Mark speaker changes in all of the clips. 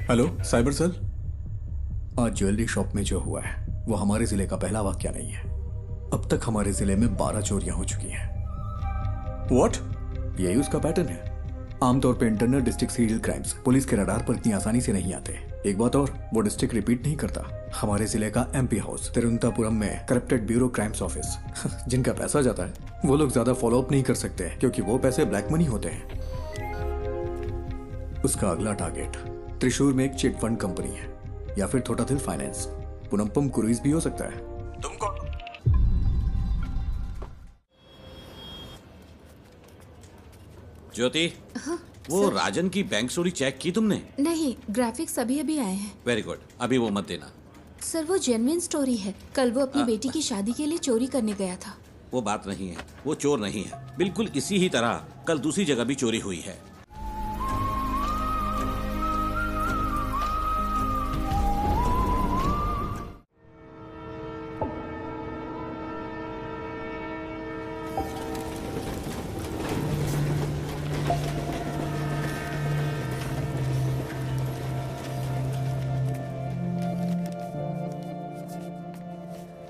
Speaker 1: Hello cyber cell. आज jewellery shop में जो हुआ है वो हमारे जिले का पहला वाकया नहीं है। अब तक हमारे जिले में 12 चोरियां हो चुकी हैं। व्हाट? यही उसका पैटर्न है। आमतौर पे internal district serial crimes police के रडार पर इतनी आसानी से नहीं आते। एक बात और, वो डिस्ट्रिक्ट रिपीट नहीं करता। हमारे जिले का एमपी हाउस तिरुवनंतपुरम में करप्टेड ब्यूरो क्राइम्स ऑफिस जिनका पैसा जाता है वो लोग ज्यादा फॉलो अप नहीं कर सकते क्योंकि वो पैसे ब्लैक मनी होते हैं। उसका अगला टारगेट त्रिशूर में एक चिट फंड कंपनी है या फिर थोटाथिल फाइनेंस, पुनम्पम क्रूइज भी हो सकता है। तुम कौन?
Speaker 2: ज्योति,
Speaker 3: हाँ,
Speaker 2: वो
Speaker 3: सर।
Speaker 2: राजन की बैंक स्टोरी चेक की तुमने?
Speaker 3: नहीं, ग्राफिक्स अभी अभी आए हैं।
Speaker 2: वेरी गुड, अभी वो मत देना।
Speaker 3: सर वो जेन्युइन स्टोरी है। कल वो अपनी बेटी की शादी के लिए चोरी करने गया था।
Speaker 2: वो बात नहीं है, वो चोर नहीं है। बिल्कुल इसी ही तरह कल दूसरी जगह भी चोरी हुई है।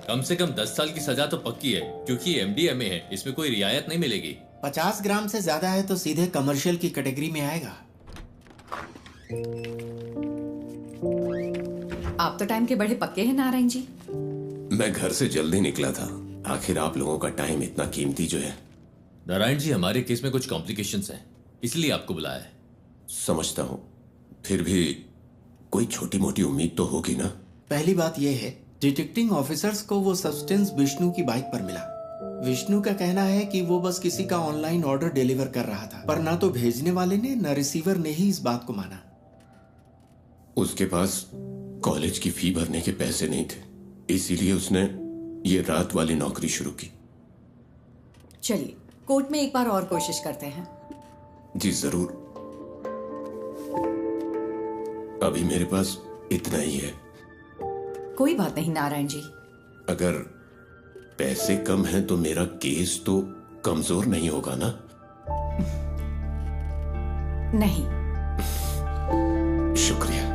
Speaker 4: कम से कम 10 साल की सजा तो पक्की है क्योंकि एमडीएमए है, इसमें कोई रियायत नहीं मिलेगी।
Speaker 5: 50 ग्राम से ज्यादा है तो सीधे कमर्शियल की कैटेगरी में आएगा।
Speaker 6: आप तो टाइम के बड़े पक्के हैं नारायण जी।
Speaker 7: मैं घर से जल्दी निकला था। आखिर आप लोगों का टाइम इतना कीमती जो है।
Speaker 4: नारायण जी, हमारे केस में कुछ कॉम्प्लिकेशंस हैं, इसलिए आपको बुलाया है।
Speaker 7: समझता हूं, फिर भी कोई छोटी मोटी उम्मीद तो होगी ना।
Speaker 5: पहली बात यह है, डिटेक्टिंग ऑफिसर्स को वो सब्सटेंस विष्णु की बाइक पर मिला। विष्णु का कहना है कि वो बस किसी का ऑनलाइन ऑर्डर डिलीवर कर रहा था, पर ना तो भेजने वाले ने न रिसीवर ने ही इस बात को माना।
Speaker 7: उसके पास कॉलेज की फी भरने के पैसे नहीं थे, इसीलिए उसने ये रात वाली नौकरी शुरू की।
Speaker 6: चलिए कोर्ट में एक बार और कोशिश करते हैं।
Speaker 7: जी जरूर। अभी मेरे पास इतना ही है।
Speaker 6: कोई बात नहीं नारायण जी।
Speaker 7: अगर पैसे कम हैं तो मेरा केस तो कमजोर नहीं होगा ना?
Speaker 6: नहीं।
Speaker 7: शुक्रिया।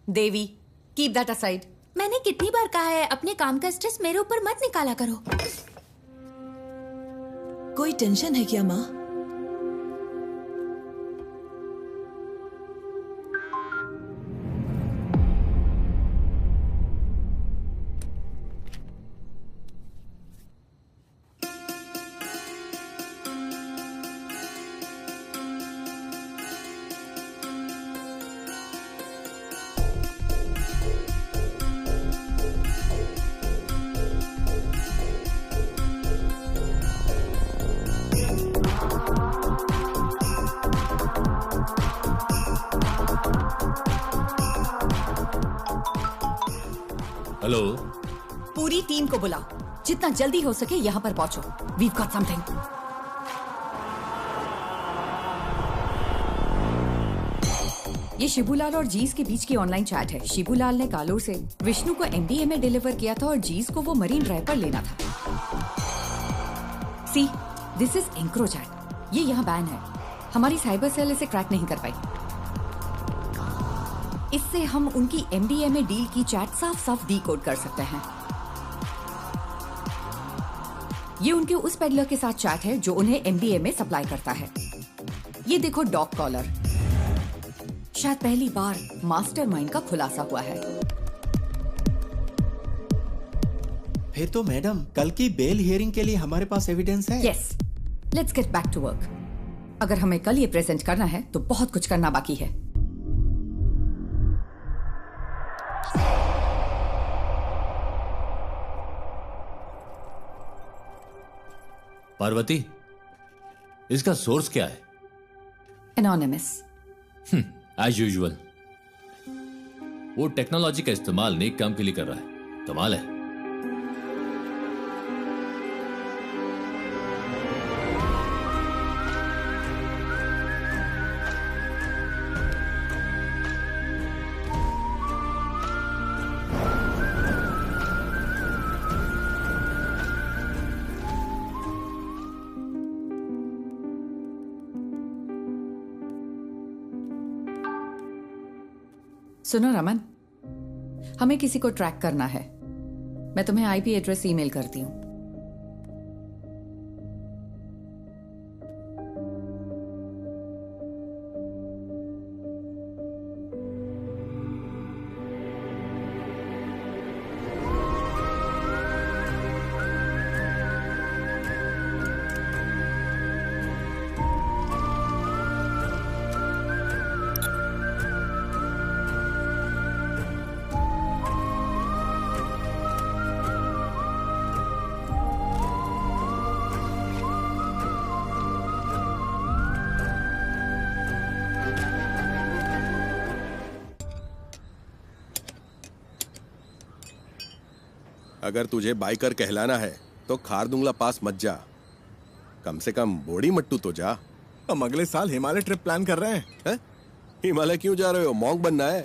Speaker 6: देवी, कीप दैट असाइड।
Speaker 3: मैंने कितनी बार कहा है अपने काम का स्ट्रेस मेरे ऊपर मत निकाला करो।
Speaker 8: कोई टेंशन है क्या माँ?
Speaker 4: हेलो,
Speaker 6: पूरी टीम को बुलाओ, जितना जल्दी हो सके यहाँ पर पहुंचो। We've got something. ये शिबूलाल और जीस के बीच की ऑनलाइन चैट है। शिबूलाल ने कालूर से विष्णु को एमडीएमए डिलीवर किया था और जीस को वो मरीन ड्राइव पर लेना था। सी, दिस इज एंक्रो चैट। ये यहाँ बैन है। हमारी साइबर सेल इसे क्रैक नहीं कर पाई। इससे हम उनकी एमडीएमए डील की चैट साफ साफ डीकोड कर सकते हैं। ये उनके उस पेडलर के साथ चैट है जो उन्हें एमडीएमए सप्लाई करता है। ये देखो डॉग कॉलर। शायद पहली बार मास्टरमाइंड का खुलासा हुआ है।
Speaker 5: फिर तो मैडम कल की बेल हियरिंग के लिए हमारे पास एविडेंस है।
Speaker 6: Yes, let's get back to work. अगर हमें कल ये प्रेजेंट करना है तो बहुत कुछ करना बाकी है।
Speaker 4: पार्वती, इसका सोर्स क्या है?
Speaker 6: एनोनिमस।
Speaker 4: As usual. वो टेक्नोलॉजी का इस्तेमाल नेक काम के लिए कर रहा है। कमाल है।
Speaker 6: सुनो रमन, हमें किसी को ट्रैक करना है। मैं तुम्हें आईपी एड्रेस ईमेल करती हूँ।
Speaker 9: अगर तुझे बाइकर कहलाना है तो खारदुंगला पास मत जा, कम से कम बोड़ी मट्टू तो जा।
Speaker 10: हम अगले साल हिमालय ट्रिप प्लान कर रहे हैं।
Speaker 9: हिमालय क्यों जा रहे हो? मॉन्क बनना है?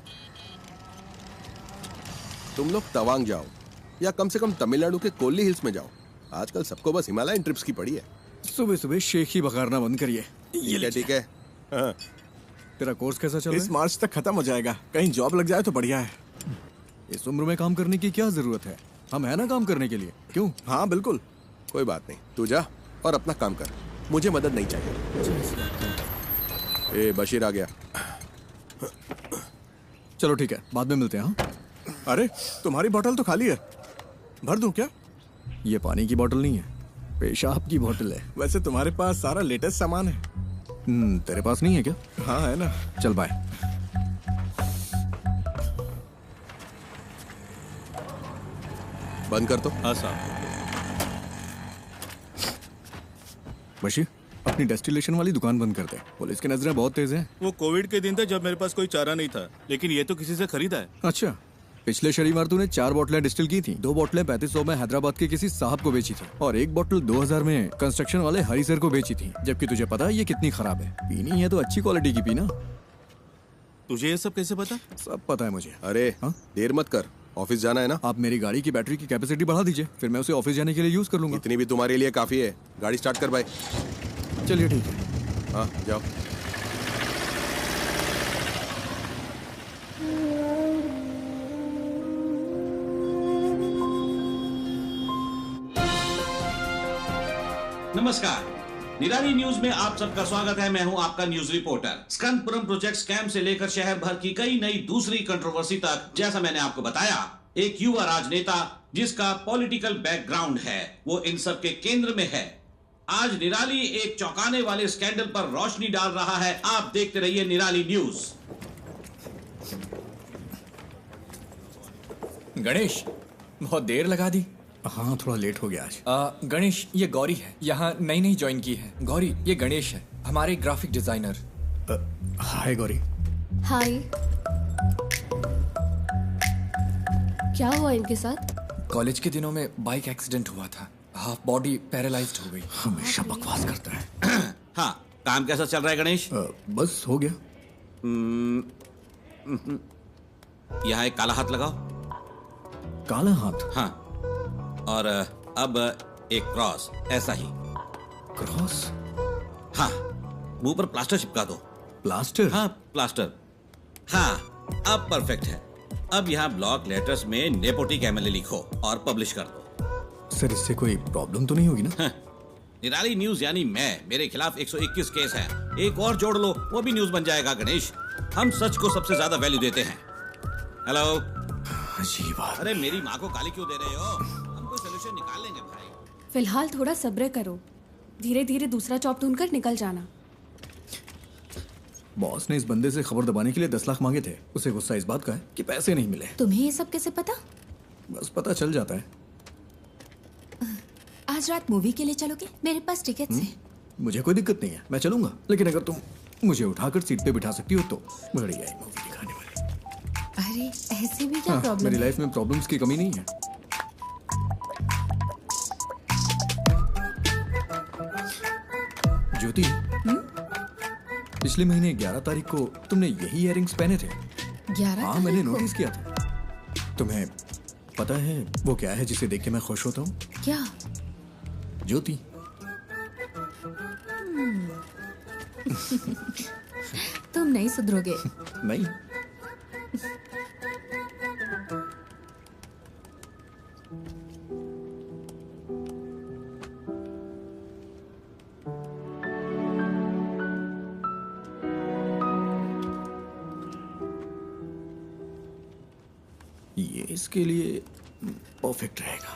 Speaker 9: तुम लोग तवांग जाओ या कम से कम तमिलनाडु के कोल्ली हिल्स में जाओ। आजकल सबको बस हिमालयन ट्रिप्स की पड़ी है।
Speaker 1: सुबह सुबह शेख ही बघारना बंद करिए।
Speaker 9: ठीक है। हाँ।
Speaker 1: तेरा कोर्स कैसा चल रहा है?
Speaker 10: इस मार्च तक खत्म हो जाएगा। कहीं जॉब लग जाए तो बढ़िया है।
Speaker 1: इस उम्र में काम करने की क्या जरूरत है? हम है ना काम करने के लिए। क्यों?
Speaker 10: हाँ बिल्कुल।
Speaker 9: कोई बात नहीं, तू जा और अपना काम कर, मुझे मदद नहीं चाहिए। ए बशीर आ गया।
Speaker 1: चलो ठीक है, बाद में मिलते हैं। हाँ?
Speaker 10: अरे तुम्हारी बोतल तो खाली है, भर दूं क्या?
Speaker 1: ये पानी की बोतल नहीं है, पेशाब की बोतल है।
Speaker 10: वैसे तुम्हारे पास सारा लेटेस्ट सामान है।
Speaker 1: तेरे पास नहीं है क्या?
Speaker 10: हाँ है ना।
Speaker 1: चल बाय।
Speaker 9: बंद कर तो।
Speaker 2: हाँ साहब।
Speaker 1: बशीर, अपनी डेस्टिलेशन वाली दुकान बंद कर दे। पुलिस की नजरें बहुत तेज हैं।
Speaker 11: वो कोविड के दिन था जब मेरे पास कोई चारा नहीं था, लेकिन ये तो किसी से खरीदा है।
Speaker 1: अच्छा, पिछले शनिवार तूने 4 बोतलें डिस्टिल की थी। 2 बोतलें 3500 में हैदराबाद के किसी साहब को बेची थी और 1 बोतल 2000 में कंस्ट्रक्शन वाले हरी सर को बेची थी। जबकि तुझे पता है ये कितनी खराब है। पीनी है तो अच्छी क्वालिटी की पीना।
Speaker 11: तुझे ये सब कैसे पता?
Speaker 1: सब पता है मुझे।
Speaker 9: अरे देर मत कर, ऑफिस जाना है ना।
Speaker 1: आप मेरी गाड़ी की बैटरी की कैपेसिटी बढ़ा दीजिए, फिर मैं उसे ऑफिस जाने के लिए यूज कर लूंगा।
Speaker 9: इतनी भी तुम्हारे लिए काफी है। गाड़ी स्टार्ट कर भाई।
Speaker 1: चलिए ठीक है।
Speaker 9: हाँ जाओ।
Speaker 2: नमस्कार, निराली न्यूज में आप सबका स्वागत है। मैं हूं आपका न्यूज रिपोर्टर। स्कंदपुरम प्रोजेक्ट स्कैम से लेकर शहर भर की कई नई दूसरी कंट्रोवर्सी तक, जैसा मैंने आपको बताया, एक युवा राजनेता जिसका पॉलिटिकल बैकग्राउंड है, वो इन सब के केंद्र में है। आज निराली एक चौंकाने वाले स्कैंडल पर रोशनी डाल रहा है। आप देखते रहिए निराली न्यूज।
Speaker 12: गणेश, बहुत देर लगा दी।
Speaker 1: हाँ, थोड़ा लेट हो गया आज।
Speaker 12: गणेश, ये गौरी है, यहाँ नई ज्वाइन की है। गौरी, ये गणेश है, हमारे ग्राफिक डिजाइनर।
Speaker 1: हाय गौरी।
Speaker 3: हाय। क्या हुआ इनके साथ?
Speaker 12: कॉलेज के दिनों में बाइक एक्सीडेंट हुआ था, हाफ बॉडी पैरालाइज्ड हो गई।
Speaker 1: हमेशा बकवास करता है।
Speaker 2: हाँ, काम कैसा चल रहा है गणेश?
Speaker 1: बस हो गया।
Speaker 2: यहाँ एक काला हाथ लगाओ।
Speaker 1: काला हाथ?
Speaker 2: हाँ, और अब एक क्रॉस, ऐसा ही।
Speaker 1: क्रॉस?
Speaker 2: हाँ, मुंह पर प्लास्टर चिपका दो।
Speaker 1: प्लास्टर?
Speaker 2: हाँ, प्लास्टर। हाँ, अब परफेक्ट है। अब यहाँ ब्लॉक लेटर्स में नेपोटिक एमएलए लिखो और पब्लिश कर दो।
Speaker 1: सर, इससे कोई प्रॉब्लम तो नहीं होगी ना?
Speaker 2: निराली न्यूज यानी मैं, मेरे खिलाफ 121 केस है। एक और जोड़ लो, वो भी न्यूज बन जाएगा। गणेश, हम सच को सबसे ज्यादा वैल्यू देते हैं। हेलो।
Speaker 1: अजीब बात।
Speaker 2: अरे मेरी माँ को गाली क्यों दे रहे हो? हम कोई सलूशन निकाल लेंगे भाई।
Speaker 13: फिलहाल थोड़ा सब्र करो, धीरे धीरे दूसरा जॉब ढूंढकर निकल जाना।
Speaker 1: बॉस ने इस बंदे से खबर दबाने के लिए 10 लाख मांगे थे। उसे गुस्सा इस बात का है कि पैसे नहीं मिले।
Speaker 3: तुम्हें ये सब कैसे पता?
Speaker 1: बस पता चल जाता है।
Speaker 3: आज रात मूवी के लिए चलोगे? मेरे पास टिकट्स हैं।
Speaker 1: मुझे कोई दिक्कत नहीं है, मैं चलूंगा। लेकिन अगर तुम मुझे उठाकर सीट पे बिठा सकती हो तो बढ़िया है मूवी दिखाने वाली।
Speaker 3: अरे ऐसे भी क्या
Speaker 1: हाँ,
Speaker 3: प्रॉब्लम
Speaker 1: मेरी
Speaker 3: है?
Speaker 1: लाइफ में प्रॉब्लम्स की कमी नहीं है। ज्योति, पिछले महीने 11 तारीख को तुमने यही इयररिंग्स पहने थे।
Speaker 3: 11
Speaker 1: हाँ, मैंने नोटिस किया था। तुम्हें पता है वो क्या है जिसे देख के मैं खुश होता हूँ?
Speaker 3: क्या?
Speaker 1: ज्योति।
Speaker 3: तुम नहीं सुधरोगे।
Speaker 1: नहीं। ये इसके लिए परफेक्ट रहेगा।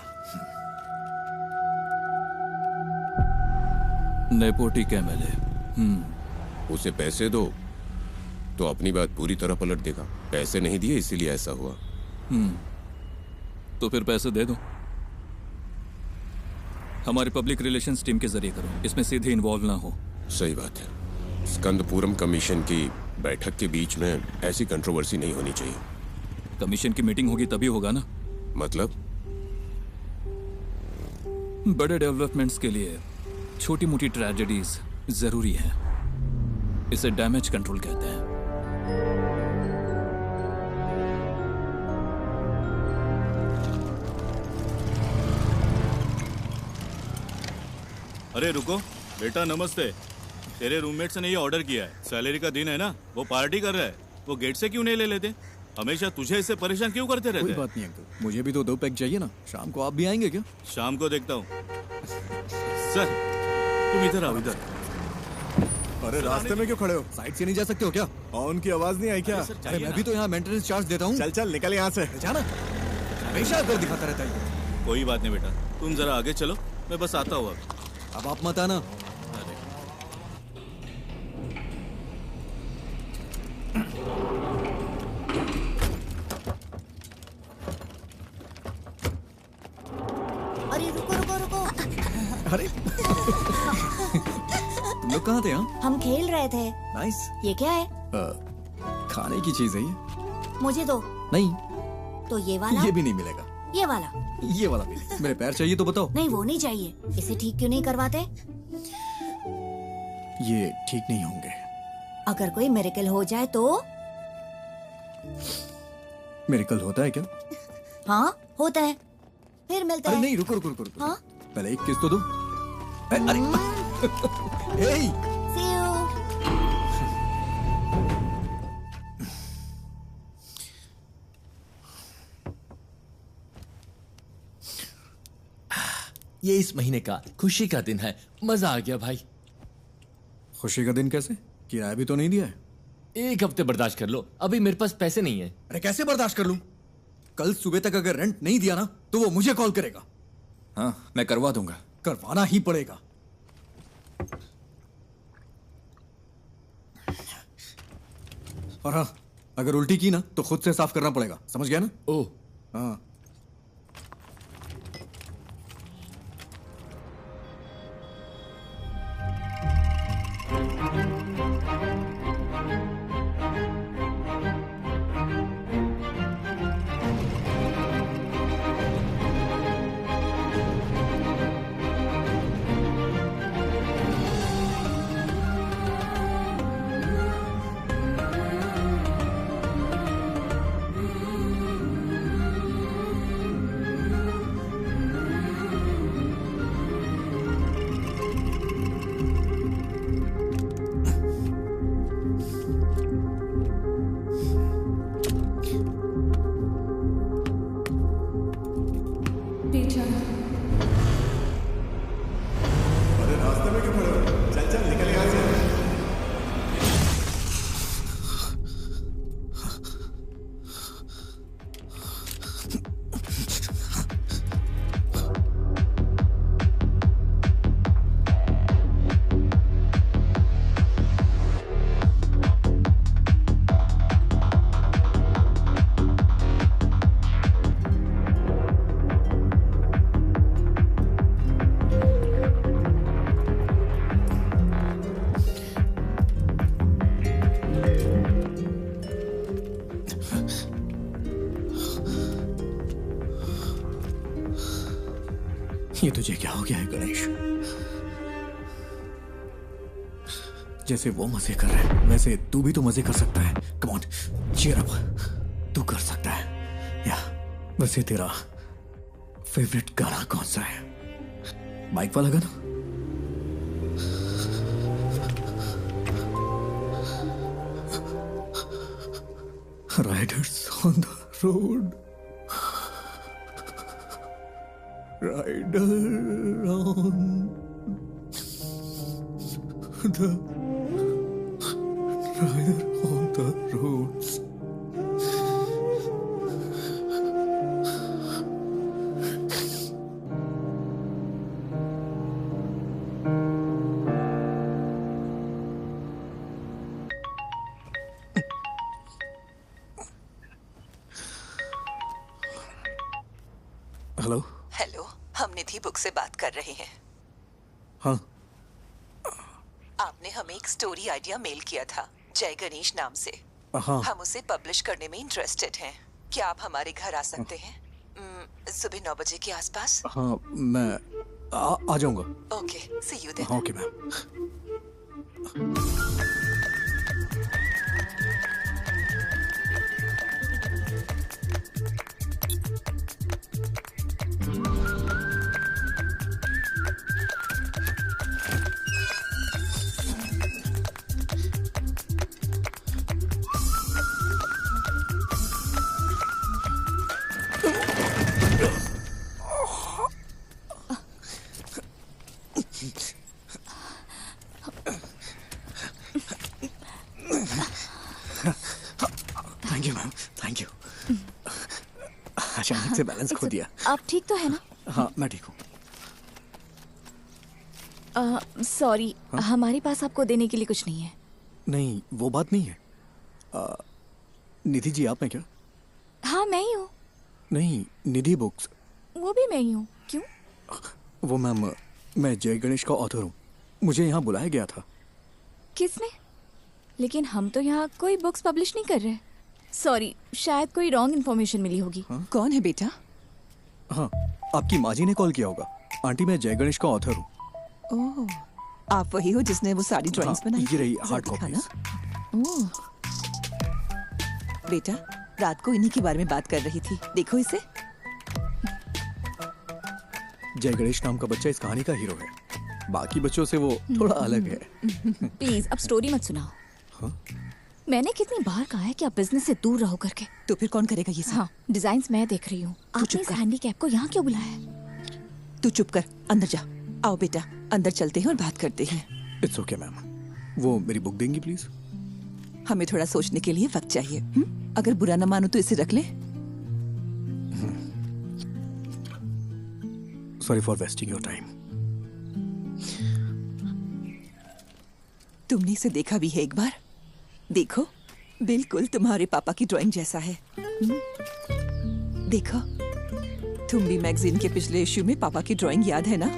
Speaker 14: नेपोटिक एमएलए।
Speaker 7: उसे पैसे दो तो अपनी बात पूरी तरह पलट देगा। पैसे नहीं दिए इसीलिए ऐसा हुआ।
Speaker 14: तो फिर पैसे दे दो। हमारे पब्लिक रिलेशंस टीम के जरिए करो, इसमें सीधे इन्वॉल्व ना हो।
Speaker 7: सही बात है। स्कंदपुरम कमीशन की बैठक के बीच में ऐसी कंट्रोवर्सी नहीं होनी चाहिए।
Speaker 14: कमीशन की मीटिंग होगी तभी होगा ना।
Speaker 7: मतलब?
Speaker 14: बड़े डेवलपमेंट्स के लिए छोटी मोटी ट्रेजेडीज जरूरी है। इसे डैमेज कंट्रोल कहते हैं।
Speaker 11: अरे रुको बेटा, नमस्ते। तेरे रूममेट्स ने ये ऑर्डर किया है। सैलरी का दिन है ना, वो पार्टी कर रहा है। वो गेट से क्यों नहीं ले लेते? हमेशा तुझे इससे परेशान क्यों करते रहते?
Speaker 1: कोई बात नहीं अंकल, मुझे भी तो 2 पैक चाहिए ना। शाम को आप भी आएंगे क्या?
Speaker 11: शाम को देखता हूँ। सर तुम इधर आओ, इधर।
Speaker 10: अरे रास्ते में क्यों खड़े हो?
Speaker 1: साइड से नहीं जा सकते हो क्या?
Speaker 10: हॉर्न की आवाज नहीं आई क्या?
Speaker 1: अरे मैं भी तो यहाँ मेंटेनेंस चार्ज देता हूँ।
Speaker 10: चल चल निकल यहाँ से।
Speaker 1: जाना हमेशा कर दिखाता रहता है।
Speaker 11: कोई बात नहीं बेटा, तुम जरा आगे चलो, मैं बस आता हूँ।
Speaker 1: अब आप मत आना।
Speaker 15: अरे रुको रुको रुको।
Speaker 1: अरे तुम लोग कहाँ थे? हाँ,
Speaker 15: हम खेल रहे थे।
Speaker 1: नाइस।
Speaker 15: ये क्या है?
Speaker 1: खाने की चीज है ये।
Speaker 15: मुझे दो।
Speaker 1: नहीं,
Speaker 15: तो ये वाला?
Speaker 1: ये भी नहीं मिलेगा।
Speaker 15: ये वाला?
Speaker 1: ये वाला भी। मेरे पैर चाहिए तो बताओ।
Speaker 15: नहीं वो नहीं चाहिए। इसे ठीक क्यों नहीं करवाते?
Speaker 1: ये ठीक नहीं होंगे।
Speaker 15: अगर कोई मिरेकल हो जाए तो?
Speaker 1: मिरेकल होता है क्या?
Speaker 15: हाँ होता है। फिर मिलते
Speaker 1: अरे
Speaker 15: हैं।
Speaker 1: नहीं, रुको रुको रुको।
Speaker 15: हाँ?
Speaker 1: पहले एक किस तो दो। अरे हे,
Speaker 15: See you.
Speaker 4: ये इस महीने का खुशी का दिन है। मजा आ गया भाई।
Speaker 1: खुशी का दिन कैसे? किराया भी तो नहीं दिया है।
Speaker 4: 1 हफ्ते बर्दाश्त कर लो, अभी मेरे पास पैसे नहीं है।
Speaker 1: अरे कैसे बर्दाश्त कर लूं? कल सुबह तक अगर रेंट नहीं दिया ना तो वो मुझे कॉल करेगा।
Speaker 12: हाँ मैं करवा दूंगा।
Speaker 1: करवाना ही पड़ेगा। और हाँ, अगर उल्टी की ना तो खुद से साफ करना पड़ेगा, समझ गया ना?
Speaker 4: ओह
Speaker 1: हाँ। ये तुझे क्या हो गया है गणेश? जैसे वो मजे कर रहे हैं वैसे तू भी तो मजे कर सकता है। कम ऑन, चीयर अप, तू कर सकता है। या वैसे तेरा फेवरेट गाना कौन सा है? बाइक वाला गाना? Riders on the road, rider on the rider on the roads. Hello.
Speaker 8: Hello, हम निधि बुक से बात कर रहे हैं।
Speaker 1: हाँ,
Speaker 8: आपने हमें एक स्टोरी आइडिया मेल किया था जय गणेश नाम से।
Speaker 1: हाँ।
Speaker 8: हम उसे पब्लिश करने में इंटरेस्टेड हैं। क्या आप हमारे घर आ सकते हैं सुबह 9 बजे के आसपास?
Speaker 1: हाँ, मैं आ जाऊंगा।
Speaker 8: Okay, see you then.
Speaker 1: हाँ, okay ma'am. Thank you ma'am, thank you. अचानक से बैलेंस खो दिया।
Speaker 3: आप ठीक तो है ना?
Speaker 1: हाँ, मैं ठीक हूँ।
Speaker 3: सॉरी, हमारे पास आपको देने के लिए कुछ नहीं है।
Speaker 1: नहीं, वो बात नहीं है। निधि जी आप हैं क्या?
Speaker 3: हाँ, मैं ही हूँ।
Speaker 1: नहीं, निधि बुक्स।
Speaker 3: वो भी मैं ही हूँ। क्यों?
Speaker 1: वो मैम, मैं जय गणेश का ऑथर हूँ। मुझे यहाँ बुलाया गया था।
Speaker 3: किसने? लेकिन हम तो यहाँ कोई बुक्स पब्लिश नहीं कर रहे। सॉरी, शायद कोई रॉन्ग इन्फॉर्मेशन मिली होगी।
Speaker 8: कौन है बेटा?
Speaker 1: हाँ, आपकी माँ जी ने कॉल किया होगा। आंटी, मैं जय गणेश का ऑथर हूँ।
Speaker 8: ओह, आप वही हो जिसने वो सारी ड्राइंग्स बनाई?
Speaker 1: ये रही हार्ड
Speaker 8: जरा
Speaker 1: कॉपीज।
Speaker 8: दिखाना। ओह, बेटा, रात को इन्हीं के बारे में बात कर रही थी। देखो इसे।
Speaker 1: जय गणेश नाम का बच्चा इस कहानी का हीरो है। बाकी बच्चों से वो थोड़ा अलग है।
Speaker 3: प्लीज अब स्टोरी मत सुनाओ।
Speaker 1: हाँ?
Speaker 3: मैंने कितनी बार कहा है कि आप बिजनेस से दूर रहो करके।
Speaker 8: तो फिर कौन करेगा ये सब?
Speaker 3: हाँ, डिजाइन्स मैं देख रही हूँ। आपने इस हैंडीकैप को यहाँ क्यों बुलाया है?
Speaker 8: तू चुप कर, अंदर जा। आओ बेटा, अंदर चलते हैं और बात करते हैं।
Speaker 1: It's okay ma'am. वो मेरी बुक देंगी प्लीज?
Speaker 8: हमें थोड़ा सोचने के लिए वक्त चाहिए। अगर बुरा न मानो तो इसे रख ले।
Speaker 1: Sorry for wasting your time.
Speaker 8: तुमने इसे देखा भी है एक बार? देखो, बिल्कुल तुम्हारे पापा की ड्राइंग जैसा है। देखो, तुम भी मैगजीन के पिछले इश्यू में पापा की ड्राइंग याद है ना?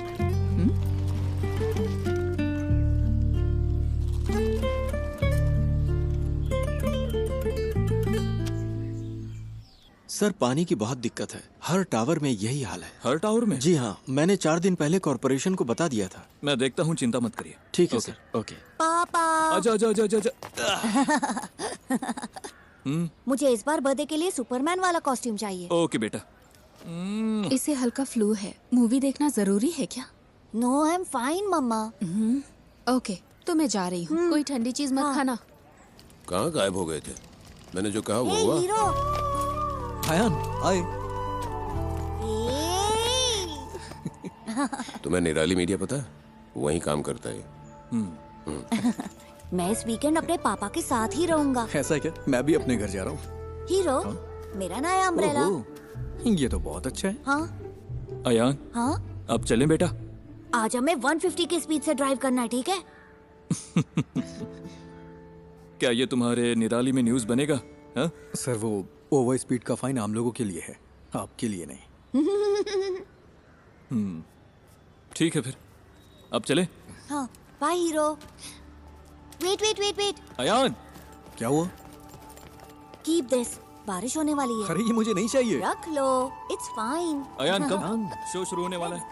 Speaker 5: सर, पानी की बहुत दिक्कत है। हर टावर में यही हाल है।
Speaker 14: हर टावर में?
Speaker 5: जी हाँ, मैंने 4 दिन पहले कॉर्पोरेशन को बता दिया था।
Speaker 14: मैं देखता हूँ, चिंता मत करिए।
Speaker 5: ठीक है सर। ओके।
Speaker 15: पापा,
Speaker 14: आजा आजा आजा आजा।
Speaker 15: मुझे इस बार बर्थडे के लिए सुपरमैन वाला कॉस्ट्यूम चाहिए।
Speaker 14: ओके बेटा।
Speaker 3: इसे हल्का फ्लू है। मूवी देखना जरूरी है क्या?
Speaker 15: नो, आई एम फाइन मम्मा।
Speaker 3: ओके, तो मैं जा रही हूँ। कोई ठंडी चीज मत खाना।
Speaker 7: कहाँ गायब हो गए थे? मैंने जो कहा वो
Speaker 15: हे
Speaker 7: हुआ।
Speaker 15: हीरो।
Speaker 1: हायान, आए।
Speaker 7: तुम्हें निराली मीडिया पता है? वहीं काम करता है।
Speaker 15: मैं इस वीकेंड अपने पापा के साथ ही रहूंगा।
Speaker 1: ऐसा है क्या? मैं भी अपने घर जा रहा हूँ।
Speaker 15: हीरो, मेरा नया अम्ब्रेला।
Speaker 1: ये तो बहुत अच्छा है।
Speaker 15: हाँ
Speaker 14: अयान,
Speaker 15: हाँ,
Speaker 14: अब चलें बेटा?
Speaker 15: आज हमें 150 की स्पीड से ड्राइव करना है, ठीक है?
Speaker 14: क्या ये तुम्हारे निराली में न्यूज़ बनेगा? हा?
Speaker 1: सर, वो ओवर स्पीड का फाइन आम लोगों के लिए है, आपके लिए नहीं।
Speaker 14: ठीक है फिर, अब चले?
Speaker 15: हाँ, bye hero. Wait wait wait wait.
Speaker 14: Ayaan,
Speaker 1: क्या हुआ?
Speaker 15: कीप दिस, बारिश होने वाली है।
Speaker 1: अरे ये मुझे नहीं चाहिए।
Speaker 15: रख लो, it's fine.
Speaker 14: Ayaan come, show शुरू होने वाला है।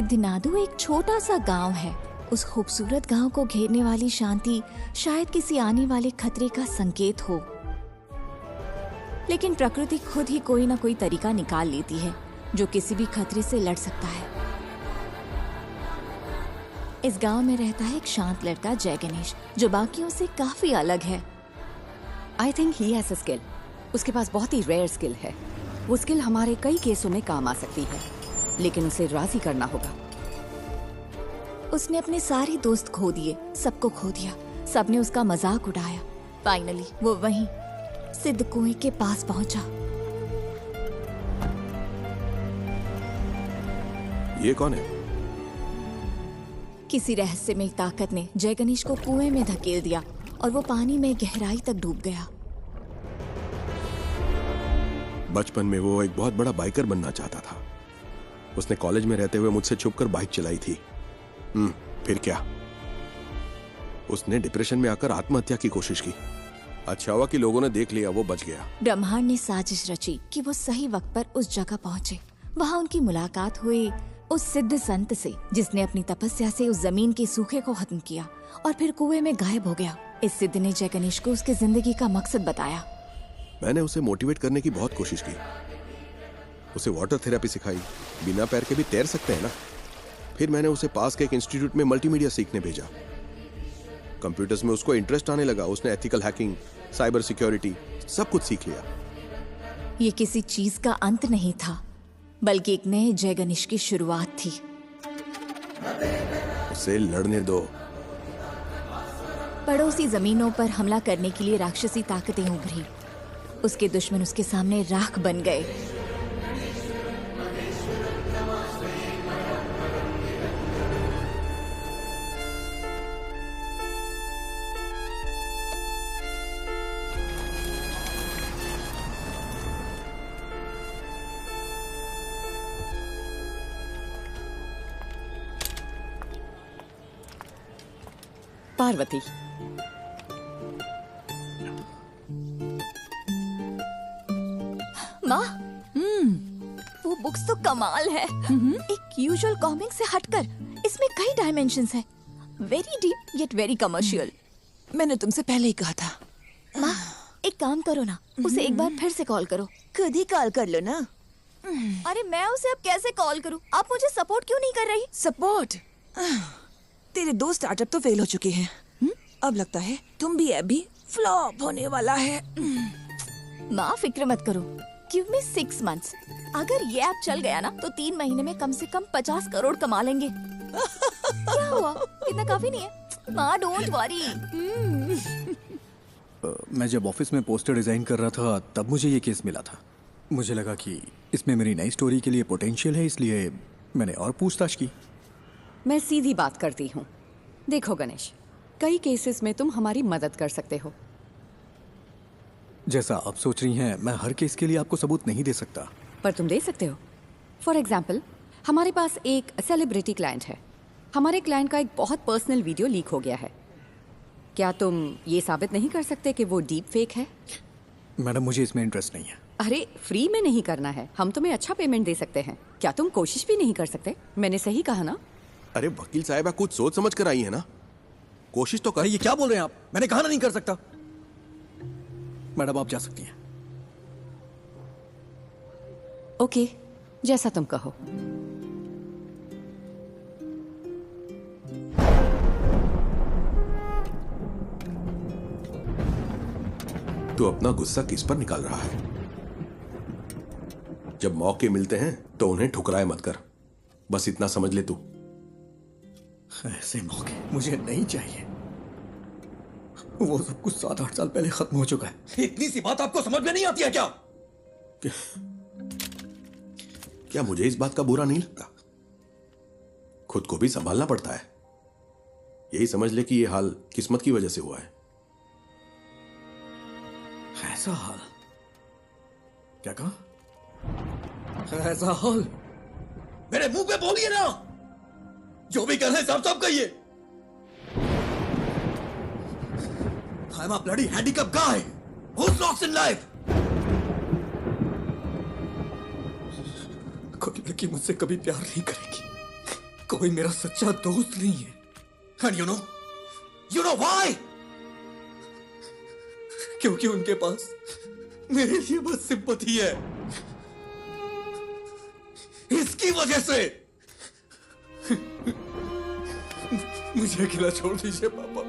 Speaker 3: सिद्धनादु एक छोटा सा गांव है। उस खूबसूरत गांव को घेरने वाली शांति शायद किसी आने वाले खतरे का संकेत हो, लेकिन प्रकृति खुद ही कोई ना कोई तरीका निकाल लेती है जो किसी भी खतरे से लड़ सकता है। इस गांव में रहता है एक शांत लड़का जय गणेश, जो बाकियों से काफी अलग है।
Speaker 6: I think he has a skill. उसके पास बहुत ही रेयर स्किल है। वो स्किल हमारे कई केसों में काम आ सकती है, लेकिन उसे राजी करना होगा।
Speaker 3: उसने अपने सारे दोस्त खो दिए, सबको खो दिया, सबने उसका मजाक उड़ाया। फाइनली वो वहीं सिद्ध कुएं के पास पहुंचा।
Speaker 9: ये कौन है?
Speaker 3: किसी रहस्यमय ताकत ने जय गणेश को कुएं में धकेल दिया और वो पानी में गहराई तक डूब गया।
Speaker 9: बचपन में वो एक बहुत बड़ा बाइकर बनना चाहता था। उसने कॉलेज में रहते हुए मुझसे छुपकर बाइक चलाई थी। फिर क्या? उसने डिप्रेशन में आकर आत्महत्या की कोशिश की। अच्छा हुआ कि लोगों ने देख लिया, वो बच गया।
Speaker 3: ब्रह्मांड ने साजिश रची कि वो सही वक्त पर उस जगह पहुंचे। वहाँ उनकी मुलाकात हुई उस सिद्ध संत से, जिसने अपनी तपस्या से उस जमीन के सूखे को खत्म किया और फिर कुएं में गायब हो गया। इस सिद्ध ने जय गणेश को उसकी जिंदगी का मकसद बताया।
Speaker 9: मैंने उसे मोटिवेट करने की बहुत कोशिश की। उसे वाटर थेरेपी सिखाई। बिना पैर के भी तैर सकते हैं ना। फिर मैंने उसे पास के एक इंस्टीट्यूट में मल्टीमीडिया सीखने भेजा। कंप्यूटर्स में उसको इंटरेस्ट आने लगा। उसने एथिकल हैकिंग, साइबर सिक्योरिटी सब कुछ सीख लिया।
Speaker 3: ये किसी चीज का अंत नहीं था, बल्कि एक नए जय गणेश की शुरुआत थी।
Speaker 9: उसे लड़ने दो।
Speaker 3: पड़ोसी जमीनों पर हमला करने के लिए राक्षसी ताकतें उभरी। उसके दुश्मन उसके सामने राख बन गए।
Speaker 6: पार्वती,
Speaker 3: माँ, वो बुक्स तो कमाल है। एक यूजुअल कॉमिक से हटकर इसमें कई डायमेंशंस हैं। Very deep yet very commercial.
Speaker 8: मैंने तुमसे पहले ही कहा था।
Speaker 3: माँ, एक काम करो ना, उसे एक बार फिर से कॉल करो।
Speaker 8: खुद ही कॉल कर लो ना।
Speaker 3: अरे मैं उसे अब कैसे कॉल करूँ? आप मुझे सपोर्ट क्यों नहीं कर रही?
Speaker 8: सपोर्ट? तेरे दो स्टार्टअप तो फेल हो चुके हैं। अब लगता है तुम भी ऐप भी फ्लॉप होने वाला है।
Speaker 3: माँ फिक्र मत करो, गिव मी 6 months। अगर ये ऐप चल गया ना तो 3 महीने में कम से कम 50 करोड़ कमा लेंगे। क्या हुआ? इतना काफी नहीं है? माँ डोंट वरी।
Speaker 1: मैं जब ऑफिस में पोस्टर डिजाइन कर रहा था तब मुझे ये केस मिला था। मुझे लगा कि इसमें मेरी नई स्टोरी के लिए पोटेंशियल है, इसलिए मैंने और पूछताछ की।
Speaker 6: मैं सीधी बात करती हूँ। देखो गणेश, कई केसेस में तुम हमारी मदद कर सकते हो।
Speaker 1: जैसा आप सोच रही हैं, मैं हर केस के लिए आपको सबूत नहीं दे सकता।
Speaker 6: पर तुम दे सकते हो। फॉर एग्जाम्पल, हमारे पास एक सेलिब्रिटी क्लाइंट है। हमारे क्लाइंट का एक बहुत पर्सनल वीडियो लीक हो गया है। क्या तुम ये साबित नहीं कर सकते कि वो डीप फेक है?
Speaker 1: मैडम, मुझे इसमें इंटरेस्ट नहीं है।
Speaker 6: अरे फ्री में नहीं करना है, हम तुम्हें अच्छा पेमेंट दे सकते हैं। क्या तुम कोशिश भी नहीं कर सकते? मैंने सही कहा ना?
Speaker 9: अरे वकील साहब, कुछ सोच समझ कर आई है ना। कोशिश तो कर।
Speaker 1: ये क्या बोल रहे हैं आप? मैंने कहा ना नहीं कर सकता। मैडम आप जा सकती हैं।
Speaker 6: ओके, जैसा तुम कहो।
Speaker 9: तू अपना गुस्सा किस पर निकाल रहा है? जब मौके मिलते हैं तो उन्हें ठुकराए मत कर। बस इतना समझ ले तू।
Speaker 1: ऐसे मौके मुझे नहीं चाहिए। वो सब कुछ 7-8 साल पहले खत्म हो चुका है। इतनी सी बात आपको समझ में नहीं आती है क्या?
Speaker 9: क्या मुझे इस बात का बुरा नहीं लगता? खुद को भी संभालना पड़ता है। यही समझ ले कि ये हाल किस्मत की वजह से हुआ है।
Speaker 1: ऐसा हाल? क्या कहा? ऐसा हाल? मेरे मुंह पे बोलिए ना। जो भी कर रहे हैं साफ साफ कहिए। I'm a bloody handicapped guy who's lost in life. कोई लड़की मुझसे कभी प्यार नहीं करेगी। कोई मेरा सच्चा दोस्त नहीं है। And you know why? क्योंकि उनके पास मेरे लिए बस सिंपैथी है। इसकी वजह से मुझे अकेला छोड़ दीजिए पापा,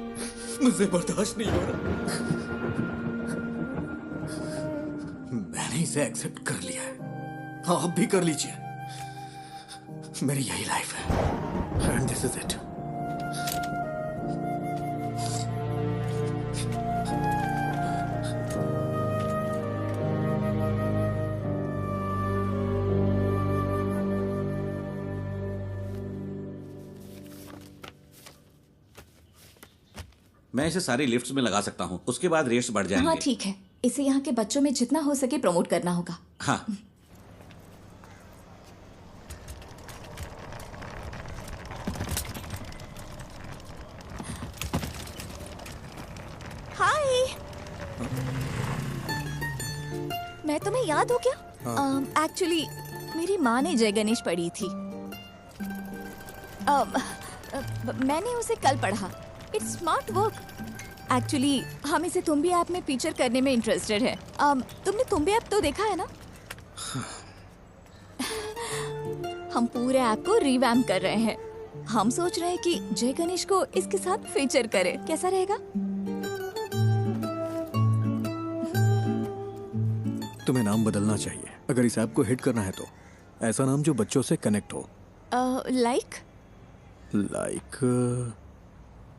Speaker 1: मुझे बर्दाश्त नहीं हो रहा। मैंने इसे एक्सेप्ट कर लिया है, हाँ आप भी कर लीजिए। मेरी यही लाइफ है एंड दिस इज इट।
Speaker 2: मैं इसे सारी लिफ्ट्स में लगा सकता हूँ, उसके बाद रेट्स बढ़ जाएंगे।
Speaker 3: हाँ ठीक है, इसे यहाँ के बच्चों में जितना हो सके प्रमोट करना होगा।
Speaker 2: हाँ।
Speaker 3: हाय, मैं तुम्हें याद हो क्या? एक्चुअली मेरी माँ ने जय गणेश पढ़ी थी। मैंने उसे कल पढ़ा। It's smart work. एक्चुअली हम इसे तुम भी ऐप में फीचर करने में इंटरेस्टेड है। तुमने तुम भी ऐप तो देखा है ना? हम पूरे ऐप को रिवैम्प कर रहे हैं। हम सोच रहे हैं कि जय गणेश को इसके साथ फीचर करें, कैसा रहेगा?
Speaker 1: तुम्हें नाम बदलना चाहिए अगर इस ऐप को हिट करना है तो। ऐसा नाम जो बच्चों से कनेक्ट हो।
Speaker 3: लाइक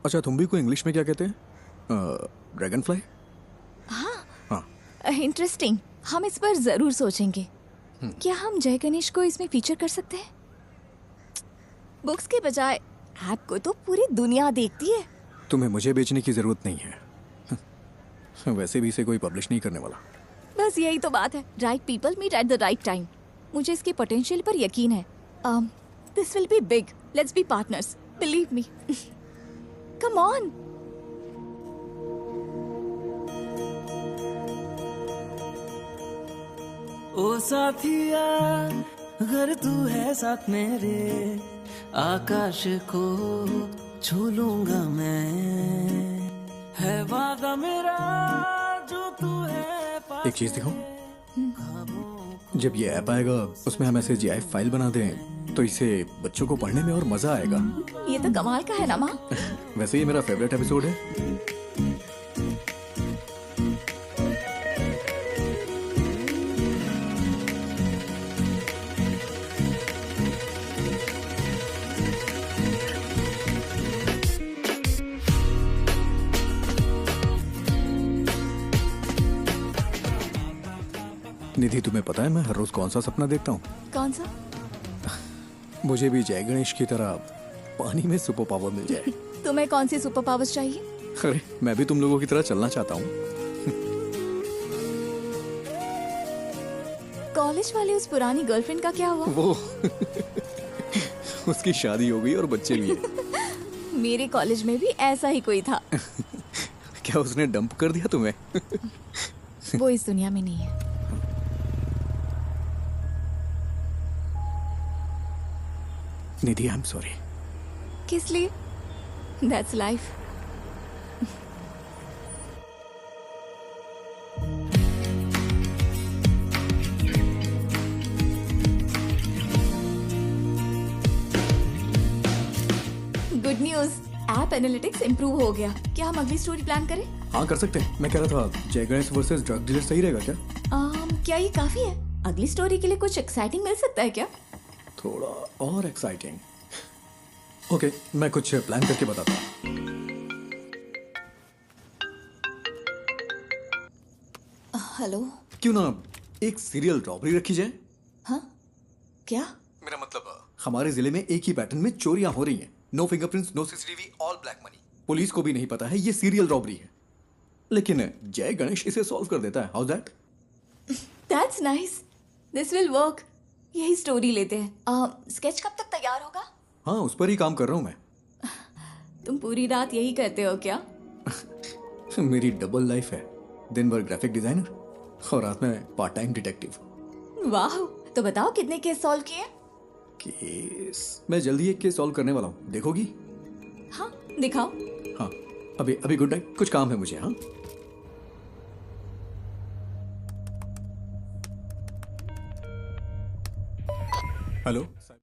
Speaker 1: अच्छा, तुम भी को इंग्लिश में क्या कहते हैं? Dragon fly?
Speaker 3: हाँ, इंटरेस्टिंग। हम इस पर जरूर सोचेंगे। क्या हम जय गणेश को इसमें फीचर कर सकते हैं? बुक्स के बजाय ऐप को तो पूरी दुनिया देखती है।
Speaker 1: तुम्हें मुझे बेचने की जरूरत नहीं है। वैसे भी इसे कोई पब्लिश नहीं करने वाला।
Speaker 3: बस यही तो बात है। Right people meet at the right time. मुझे इसके पोटेंशियल पर यकीन है। This will be big. Let's be partners, believe me. Come on.
Speaker 16: ओ साथिया, अगर तू है साथ मेरे, आकाश को छू लूंगा मैं। है वादा मेरा जो तू है।
Speaker 1: एक चीज दिखाऊं? जब ये ऐप आएगा उसमें हम ऐसे GIF फाइल बना दें तो इसे बच्चों को पढ़ने में और मजा आएगा।
Speaker 3: ये तो कमाल का है ना माँ।
Speaker 1: वैसे ये मेरा फेवरेट एपिसोड है। निधि, तुम्हें पता है मैं हर रोज कौन सा सपना देखता हूँ?
Speaker 3: कौन सा?
Speaker 1: मुझे भी जय गणेश की तरह पानी में सुपर पावर मिल जाए।
Speaker 3: तुम्हें कौन सी सुपर पावर्स चाहिए?
Speaker 1: अरे मैं भी तुम लोगों की तरह चलना चाहता हूँ।
Speaker 3: कॉलेज वाली उस पुरानी गर्लफ्रेंड का क्या हुआ?
Speaker 1: वो उसकी शादी हो गई और बच्चे भी हैं।
Speaker 3: मेरे कॉलेज में भी ऐसा ही कोई था।
Speaker 1: क्या उसने डंप कर दिया तुम्हें?
Speaker 3: वो इस दुनिया में नहीं है।
Speaker 1: निधि, आई एम सॉरी।
Speaker 3: किस लिए? That's life. Good news, app analytics improve हो गया। क्या हम अगली स्टोरी प्लान करें?
Speaker 1: हाँ कर सकते हैं। मैं कह रहा था जय गणेश वर्सेस ड्रग डीलर सही रहेगा क्या?
Speaker 3: क्या ये काफी है? अगली स्टोरी के लिए कुछ एक्साइटिंग मिल सकता है क्या?
Speaker 1: थोड़ा और एक्साइटिंग। ओके, मैं कुछ प्लान करके बताता हूँ।
Speaker 3: हेलो।
Speaker 1: क्यों ना एक सीरियल रॉबरी रखी जाए?
Speaker 3: हाँ क्या?
Speaker 1: मेरा मतलब हमारे जिले में एक ही पैटर्न में चोरियां हो रही हैं। No fingerprints, no CCTV, all black money. Police को भी नहीं पता है ये सीरियल रॉबरी है, लेकिन जय गणेश इसे सॉल्व कर देता है। How that?
Speaker 3: That's nice. This will work. यही स्टोरी लेते हैं। स्केच कब तक तैयार होगा?
Speaker 1: हाँ, उस पर ही काम कर रहा हूँ मैं।
Speaker 3: तुम पूरी रात यही करते हो क्या?
Speaker 1: मेरी डबल लाइफ है। दिन भर ग्राफिक डिजाइनर और रात में पार्ट टाइम डिटेक्टिव।
Speaker 3: वाह, तो बताओ कितने केस सॉल्व किए?
Speaker 1: केस मैं जल्दी एक केस सॉल्व करने वाला हूँ, देखोगी?
Speaker 3: हाँ दिखाओ।
Speaker 1: हाँ अभी अभी गुड नाइट, कुछ काम है मुझे। हाँ
Speaker 10: हेलो।